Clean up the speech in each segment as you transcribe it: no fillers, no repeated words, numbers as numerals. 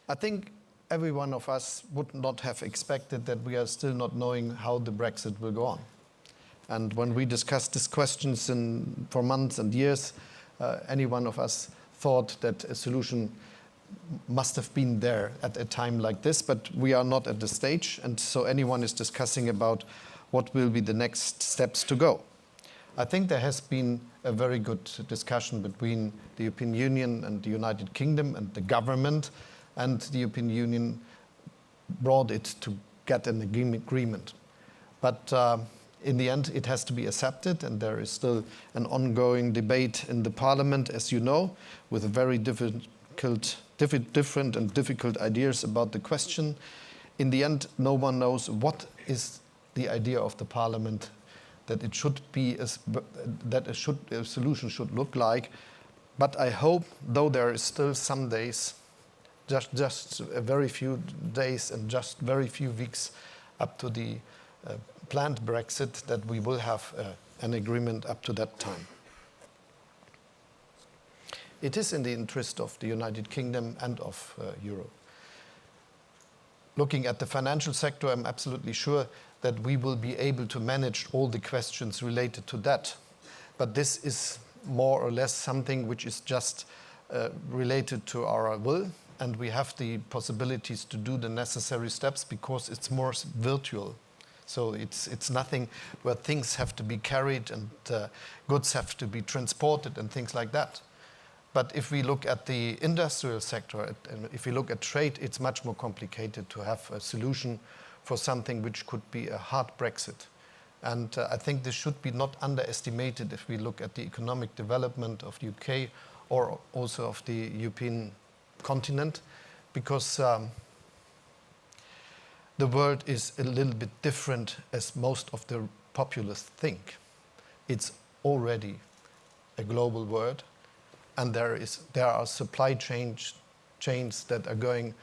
I think every one of us would not have expected that we are still not knowing how the Brexit will go on. And when we discussed these questions for months and years, any one of us thought that a solution must have been there at a time like this, but we are not at the stage, and so anyone is discussing about what will be the next steps to go. I think there has been a very good discussion between the European Union and the United Kingdom and the government, and the European Union brought it to get an agreement. But in the end, it has to be accepted, and there is still an ongoing debate in the Parliament, as you know, with very different and difficult ideas about the question. In the end, no one knows what is the idea of the Parliament that it should be, that a solution should look like. But I hope, though there is still some days, just a very few days and just very few weeks up to the planned Brexit, that we will have an agreement up to that time. It is in the interest of the United Kingdom and of Europe. Looking at the financial sector, I'm absolutely sure that we will be able to manage all the questions related to that. But this is more or less something which is just related to our will, and we have the possibilities to do the necessary steps because it's more virtual. So it's nothing where things have to be carried and goods have to be transported and things like that. But if we look at the industrial sector, and if we look at trade, it's much more complicated to have a solution for something which could be a hard Brexit. And I think this should be not underestimated if we look at the economic development of the UK or also of the European continent, because the world is a little bit different as most of the populace think. It's already a global world, and there are supply chains that are going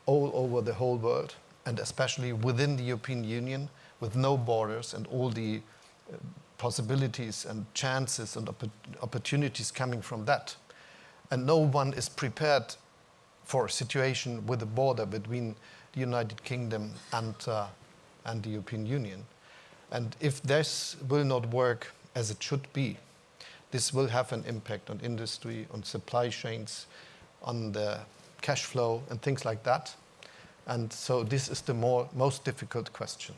all over the whole world, and especially within the European Union, with no borders and all the possibilities and chances and opportunities coming from that. And no one is prepared for a situation with a border between the United Kingdom and the European Union. And if this will not work as it should be, this will have an impact on industry, on supply chains, on the cash flow and things like that. And so this is the most difficult question.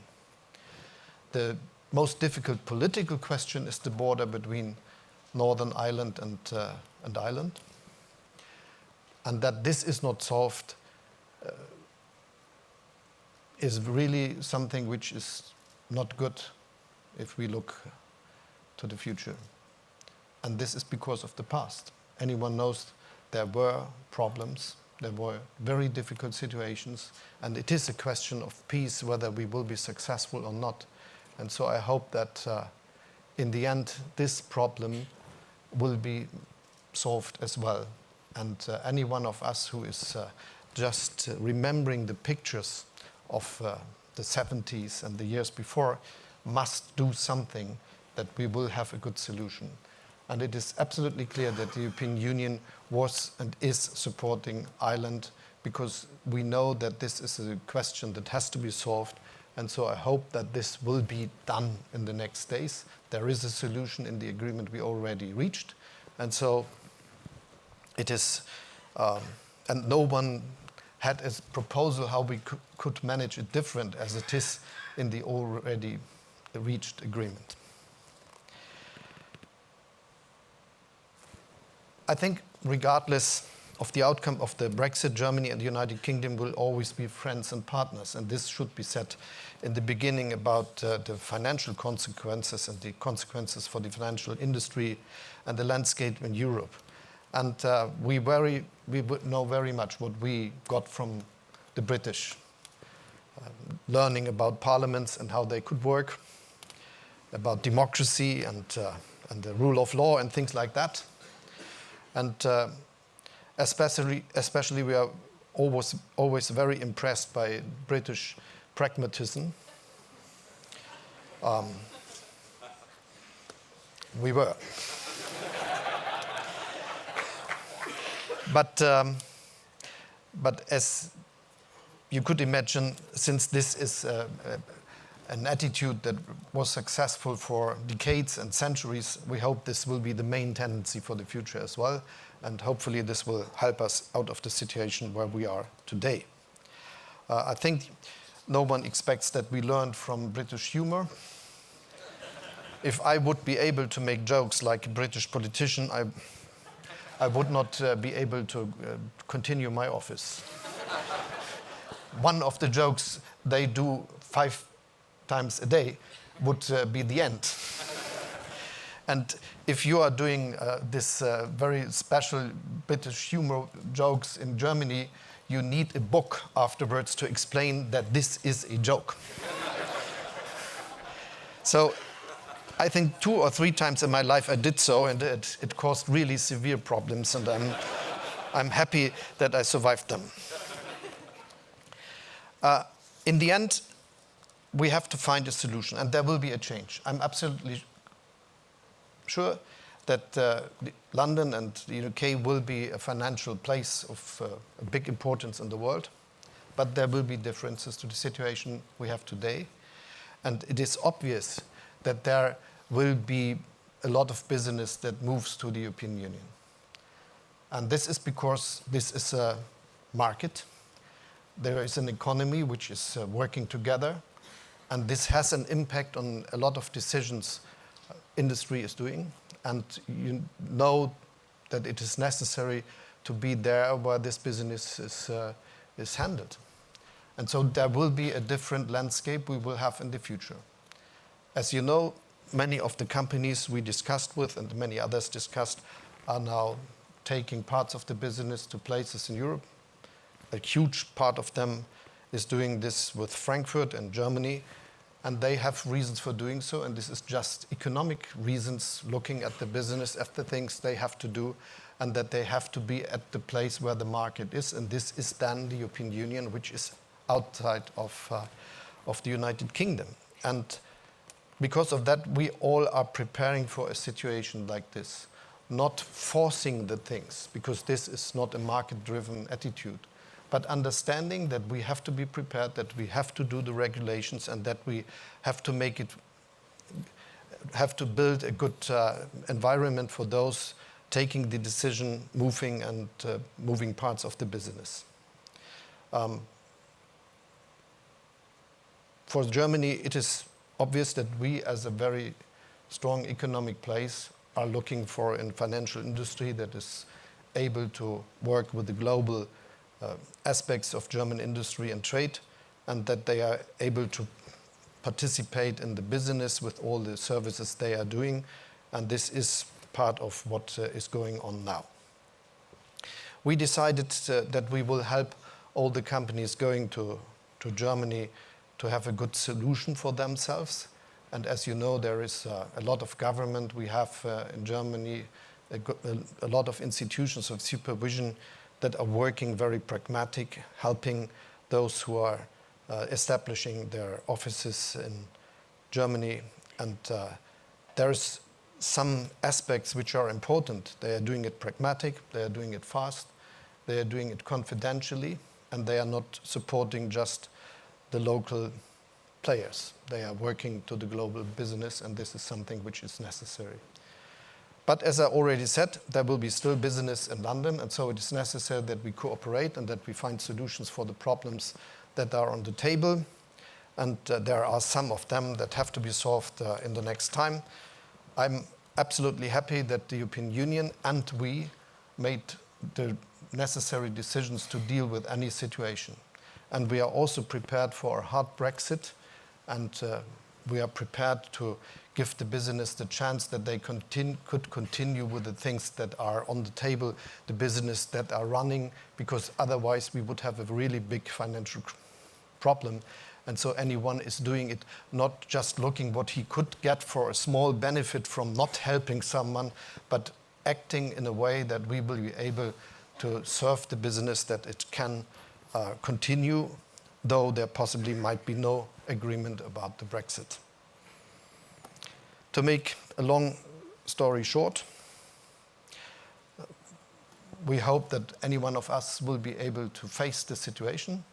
The most difficult political question is the border between Northern Ireland and Ireland. And that this is not solved is really something which is not good if we look to the future. And this is because of the past. Anyone knows there were problems, there were very difficult situations, and it is a question of peace whether we will be successful or not. And so I hope that in the end this problem will be solved as well. And any one of us who is just remembering the pictures of the 70s and the years before must do something that we will have a good solution. And it is absolutely clear that the European Union was and is supporting Ireland, because we know that this is a question that has to be solved. And so I hope that this will be done in the next days. There is a solution in the agreement we already reached. And so it is, and no one had a proposal how we could manage it different as it is in the already reached agreement. I think regardless of the outcome of the Brexit, Germany and the United Kingdom will always be friends and partners. And this should be said in the beginning about the financial consequences and the consequences for the financial industry and the landscape in Europe. And we know very much what we got from the British, learning about parliaments and how they could work, about democracy and the rule of law and things like that. And especially we are always very impressed by British pragmatism. We were. But But as you could imagine, since this is an attitude that was successful for decades and centuries, we hope this will be the main tendency for the future as well. And hopefully this will help us out of the situation where we are today. I think no one expects that we learned from British humor. If I would be able to make jokes like a British politician, I would not be able to continue my office. One of the jokes they do 5 times a day would be the end. And if you are doing this very special British humor jokes in Germany, you need a book afterwards to explain that this is a joke. So I think 2 or 3 times in my life I did so, and it caused really severe problems, and I'm happy that I survived them. In the end, we have to find a solution, and there will be a change. I'm absolutely sure that London and the UK will be a financial place of a big importance in the world, but there will be differences to the situation we have today. And it is obvious that there will be a lot of business that moves to the European Union. And this is because this is a market. There is an economy which is working together, and this has an impact on a lot of decisions industry is doing. And you know that it is necessary to be there where this business is handled. And so there will be a different landscape we will have in the future. As you know, many of the companies we discussed with and many others discussed are now taking parts of the business to places in Europe. A huge part of them is doing this with Frankfurt and Germany, and they have reasons for doing so, and this is just economic reasons, looking at the business, at the things they have to do, and that they have to be at the place where the market is, and this is then the European Union, which is outside of the United Kingdom. And because of that, we all are preparing for a situation like this, not forcing the things, because this is not a market-driven attitude, but understanding that we have to be prepared, that we have to do the regulations, and that we have to build a good environment for those taking the decision, moving parts of the business. For Germany, it is obvious that we, as a very strong economic place, are looking for a financial industry that is able to work with the global aspects of German industry and trade, and that they are able to participate in the business with all the services they are doing. And this is part of what is going on now. We decided that we will help all the companies going to Germany to have a good solution for themselves. And as you know, there is a lot of government. We have in Germany a lot of institutions of supervision that are working very pragmatic, helping those who are establishing their offices in Germany. And there's some aspects which are important. They are doing it pragmatic, they are doing it fast, they are doing it confidentially, and they are not supporting just the local players. They are working to the global business, and this is something which is necessary. But as I already said, there will be still business in London, and so it is necessary that we cooperate and that we find solutions for the problems that are on the table. And there are some of them that have to be solved in the next time. I'm absolutely happy that the European Union and we made the necessary decisions to deal with any situation. And we are also prepared for a hard Brexit, and we are prepared to give the business the chance that they could continue with the things that are on the table, the business that are running, because otherwise we would have a really big financial problem. And so anyone is doing it not just looking what he could get for a small benefit from not helping someone, but acting in a way that we will be able to serve the business, that it can continue, though there possibly might be no agreement about the Brexit. To make a long story short, we hope that any one of us will be able to face the situation.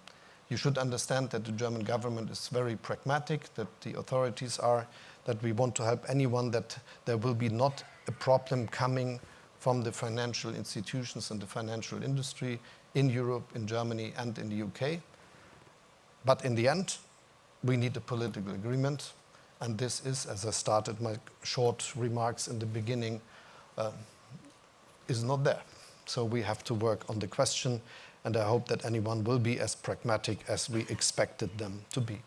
You should understand that the German government is very pragmatic, that the authorities are, that we want to help anyone, that there will be not a problem coming from the financial institutions and the financial industry in Europe, in Germany, and in the UK. But in the end, we need a political agreement. And this is, as I started my short remarks in the beginning, is not there. So we have to work on the question, and I hope that anyone will be as pragmatic as we expected them to be.